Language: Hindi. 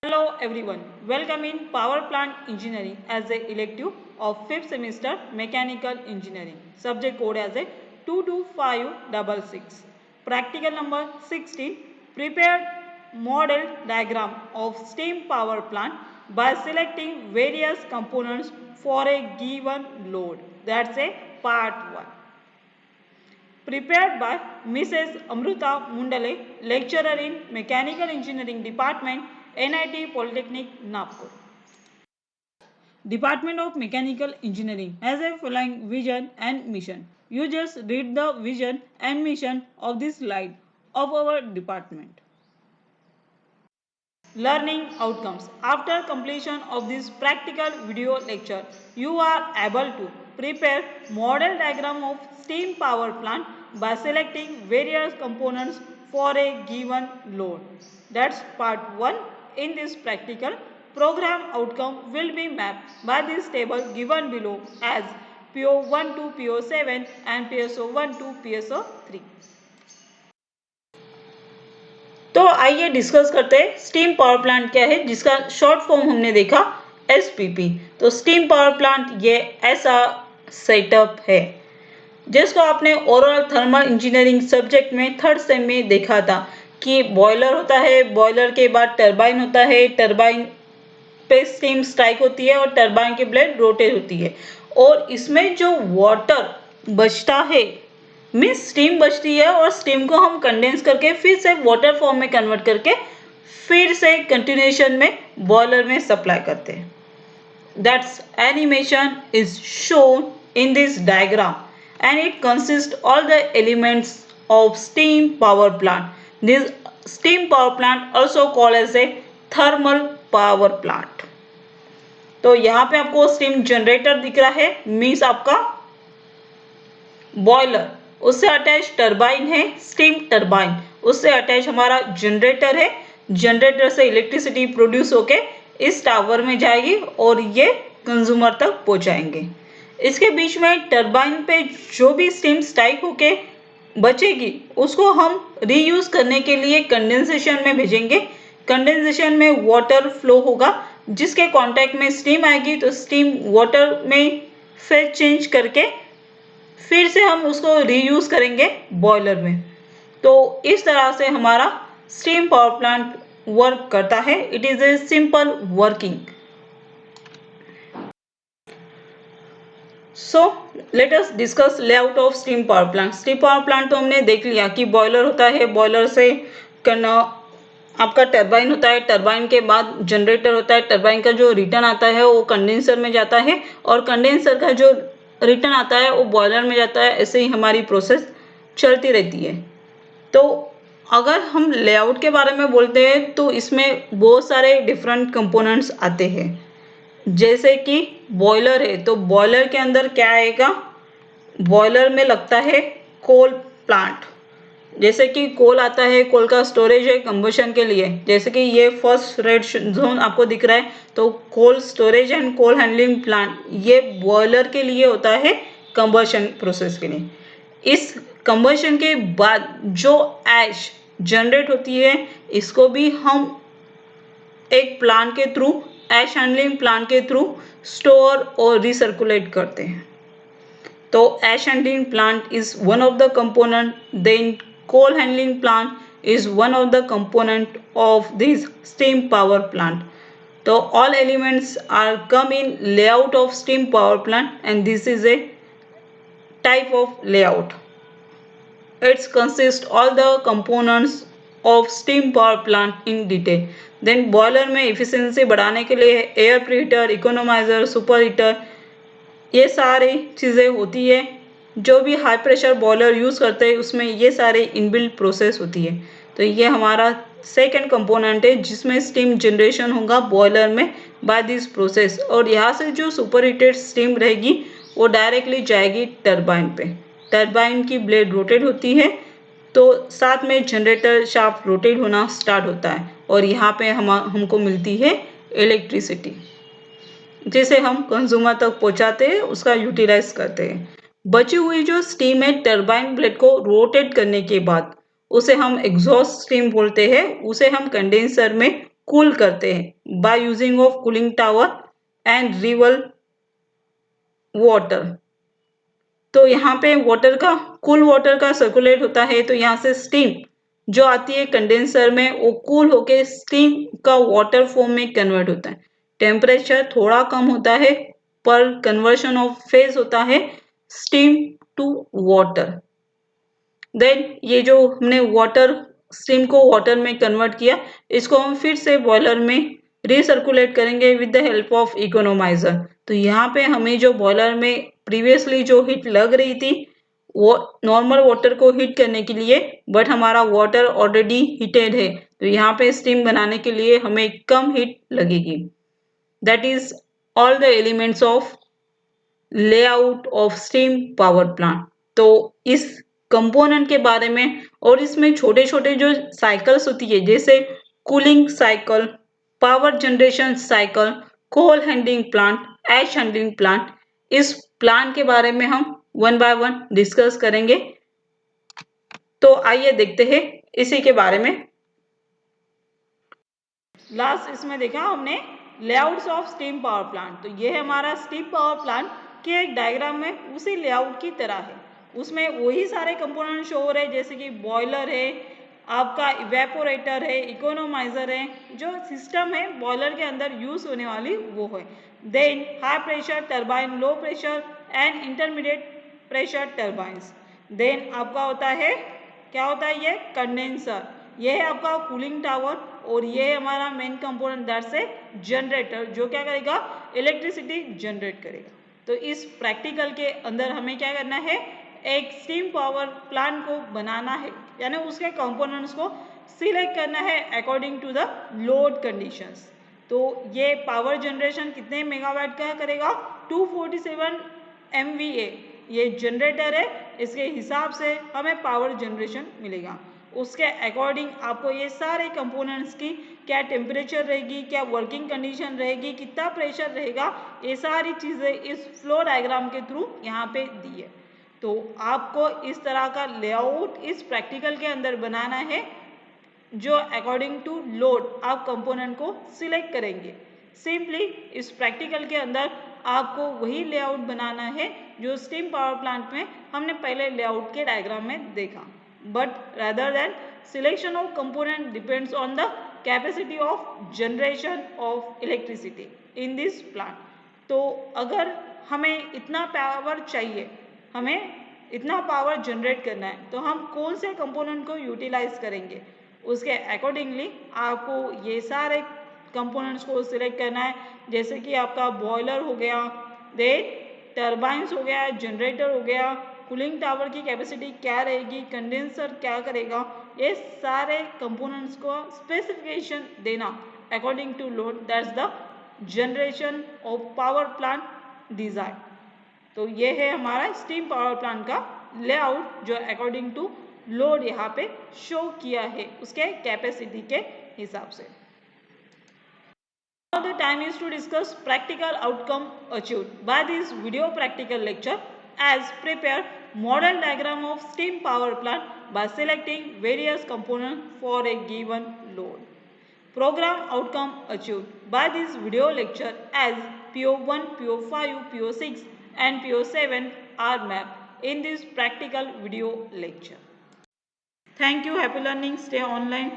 Hello everyone, welcome in Power Plant Engineering as a elective of 5th semester Mechanical Engineering. Subject code as a 22566. Practical number 16. Prepare model diagram of steam power plant by selecting various components for a given load. That's a part 1. Prepared by Mrs. Amruta Mundale, lecturer in Mechanical Engineering Department, NIT Polytechnic, Nagpur. Department of Mechanical Engineering has a following vision and mission. You just read the vision and mission of this slide of our department. Learning outcomes. After completion of this practical video lecture, you are able to prepare model diagram of steam power plant by selecting various components for a given load. That's part 1 in this practical. Program outcome will be mapped by this table given below as PO1 to PO7 and PSO1 to PSO3. तो आइए डिस्कस करते हैं स्टीम पावर प्लांट क्या है, जिसका शॉर्ट फॉर्म हमने देखा एसपीपी। तो स्टीम पावर प्लांट ये ऐसा सेटअप है जिसको आपने ओरल थर्मल इंजीनियरिंग सब्जेक्ट में थर्ड सेम में देखा था कि बॉयलर होता है, बॉयलर के बाद टरबाइन होता है, टरबाइन पे स्टीम स्ट्राइक होती है और टरबाइन की ब्लेड रोटेट होती है और इसमें जो वाटर बचता है मीन्स स्टीम बचती है और स्टीम को हम कंडेंस करके फिर से वाटर फॉर्म में कन्वर्ट करके फिर से कंटिन्यूएशन में बॉयलर में सप्लाई करते हैं. That's animation is shown in this diagram and it consists all the elements of steam power plant. This steam power plant also called as a thermal power plant. तो यहाँ पे आपको स्टीम जनरेटर दिख रहा है, मीन्स आपका बॉयलर, उससे अटैच टरबाइन है स्टीम टरबाइन, उससे अटैच हमारा जनरेटर है, जनरेटर से इलेक्ट्रिसिटी प्रोड्यूस होके इस टावर में जाएगी और ये कंज्यूमर तक पहुंचाएंगे. इसके बीच में टरबाइन पे जो भी स्टीम स्ट्राइक होके बचेगी उसको हम रीयूज करने के लिए कंडेंसेशन में भेजेंगे. कंडेंसेशन में वाटर फ्लो होगा जिसके कांटेक्ट में स्टीम आएगी तो स्टीम वाटर में फिर चेंज करके फिर से हम उसको रीयूज करेंगे बॉयलर में. तो इस तरह से हमारा स्टीम पावर प्लांट वर्क करता है. It is a simple working. So let us discuss layout of steam power plant. Steam power plant तो हमने देख लिया कि बॉयलर होता है, बॉयलर से आपका टरबाइन होता है, टरबाइन के बाद जनरेटर होता है, टरबाइन का जो रिटर्न आता है वो कंडेंसर में जाता है और कंडेंसर का जो रिटर्न आता है वो बॉयलर में जाता है. ऐसे ही हमारी प्रोसेस चलती रहती है. तो अगर हम लेआउट के बारे में बोलते हैं तो इसमें बहुत सारे डिफरेंट कंपोनेंट्स आते हैं. जैसे कि बॉयलर है तो बॉयलर के अंदर क्या आएगा, बॉयलर में लगता है कोल प्लांट. जैसे कि कोल आता है, कोल का स्टोरेज है कंबशन के लिए. जैसे कि ये फर्स्ट रेड जोन आपको दिख रहा है तो coal storage and coal handling plant ये बॉयलर के लिए होता है कंबशन प्रोसेस के लिए. इस कंबशन के बाद जो ऐश जनरेट होती है इसको भी हम एक प्लांट के थ्रू, ऐश हैंडलिंग प्लांट के थ्रू स्टोर और रिसर्कुलेट करते हैं. तो ash handling plant is one of the component. Then coal handling plant is one of the component of this steam power plant. So all elements are come in layout of steam power plant and this is a type of layout. It consists all the components of steam power plant in detail. Then boiler में efficiency बढ़ाने के लिए air preheater, economizer, superheater ये सारी चीज़ें होती है. जो भी हाई प्रेशर बॉयलर यूज़ करते हैं उसमें ये सारे इनबिल्ट प्रोसेस होती है. तो ये हमारा सेकंड कंपोनेंट है जिसमें स्टीम जनरेशन होगा बॉयलर में बाय दिस प्रोसेस और यहाँ से जो सुपर हीटेड स्टीम रहेगी वो डायरेक्टली जाएगी टरबाइन पे. टरबाइन की ब्लेड रोटेट होती है तो साथ में जनरेटर शाफ्ट रोटेट होना स्टार्ट होता है और यहाँ पे हमको मिलती है इलेक्ट्रिसिटी जिसे हम कंज्यूमर तक पहुँचाते हैं, उसका यूटिलाइज करते हैं. बची हुई जो स्टीम है टरबाइन ब्लेड को रोटेट करने के बाद उसे हम एग्जॉस्ट स्टीम बोलते हैं. उसे हम कंडेंसर में कूल करते हैं by using of cooling tower and river water. तो यहाँ पे वाटर का कूल वाटर का सर्कुलेट होता है, तो यहाँ से स्टीम जो आती है कंडेंसर में वो कूल होके स्टीम का वाटर फॉर्म में कन्वर्ट होता है। टेम्परेचर थोड़ा कम होता है पर कन्वर्शन ऑफ फेज होता है स्टीम टू वाटर। देन ये जो हमने वाटर स्टीम को वाटर में कन्वर्ट किया, इसको हम फिर से बॉयलर में रिसर्कुलेट करेंगे with the help of economiser. तो यहाँ पे हमें जो बॉयलर में प्रीवियसली जो हीट लग रही थी वो नॉर्मल वाटर को हीट करने के लिए, बट हमारा वाटर ऑलरेडी हीटेड है, तो यहाँ पे स्टीम बनाने के लिए हमें कम हीट लगेगी। That is all the elements of layout of steam power plant. तो इस कंपोनेंट के बारे में और इसमें छोटे छोटे जो साइकिल्स होती है जैसे cooling cycle, power generation cycle, coal handling plant, ash handling plant, इस प्लांट के बारे में हम वन बाय वन डिस्कस करेंगे। तो आइए देखते हैं इसी के बारे में। लास्ट इसमें देखा हमने layouts of steam power plant. तो ये है हमारा स्टीम पावर प्लांट के एक डायग्राम में उसी लेआउट की तरह है, उसमें वही सारे कंपोनेंट शो हो रहे हैं जैसे कि बॉयलर है, आपका इवेपोरेटर है, इकोनोमाइजर है, जो सिस्टम है बॉयलर के अंदर यूज होने वाली वो है। Then high pressure turbine, low pressure and intermediate pressure turbines. Then आपका होता है क्या होता है, ये कंडेंसर, ये है आपका कूलिंग टावर, और ये है हमारा मेन कंपोनेंट दैट से जनरेटर, जो क्या करेगा, इलेक्ट्रिसिटी जनरेट करेगा। तो इस प्रैक्टिकल के अंदर हमें क्या करना है, एक स्टीम पावर प्लांट को बनाना है, यानी उसके कंपोनेंट्स को सिलेक्ट करना है according to the load conditions. तो ये पावर जनरेशन कितने मेगावाट का करेगा, 247 MVA ये जनरेटर है, इसके हिसाब से हमें पावर जनरेशन मिलेगा। उसके अकॉर्डिंग आपको ये सारे कंपोनेंट्स की क्या टेम्परेचर रहेगी, क्या वर्किंग कंडीशन रहेगी, कितना प्रेशर रहेगा, ये सारी चीज़ें इस फ्लो डायग्राम के थ्रू यहाँ पे दी है। तो आपको इस तरह का लेआउट इस प्रैक्टिकल के अंदर बनाना है, जो अकॉर्डिंग टू लोड आप कंपोनेंट को सिलेक्ट करेंगे। सिंपली इस प्रैक्टिकल के अंदर आपको वही लेआउट बनाना है जो स्टीम पावर प्लांट में हमने पहले लेआउट के डायग्राम में देखा, but rather than selection of component depends on the capacity of generation of electricity in this plant। तो अगर हमें इतना पावर चाहिए, हमें इतना पावर जनरेट करना है, तो हम कौन से कंपोनेंट को यूटिलाइज करेंगे, उसके अकॉर्डिंगली आपको ये सारे कंपोनेंट्स को सिलेक्ट करना है। जैसे कि आपका बॉयलर हो गया, दे टरबाइंस हो गया, जनरेटर हो गया, कूलिंग टावर की कैपेसिटी क्या रहेगी, कंडेंसर क्या करेगा, ये सारे कंपोनेंट्स को स्पेसिफिकेशन देना according to load, that's the generation of power plant design. तो ये है हमारा स्टीम पावर प्लांट का लेआउट, जो अकॉर्डिंग टू लोड यहाँ पे शो किया है उसके कैपेसिटी के हिसाब से। Now the time is to discuss practical outcome achieved by this video practical lecture, as prepare model diagram of steam power plant by selecting various components for a given load. Program outcome achieved by this video lecture as PO1, PO5, PO6 and PO7 are mapped in this practical video lecture. Thank you. Happy learning. Stay online.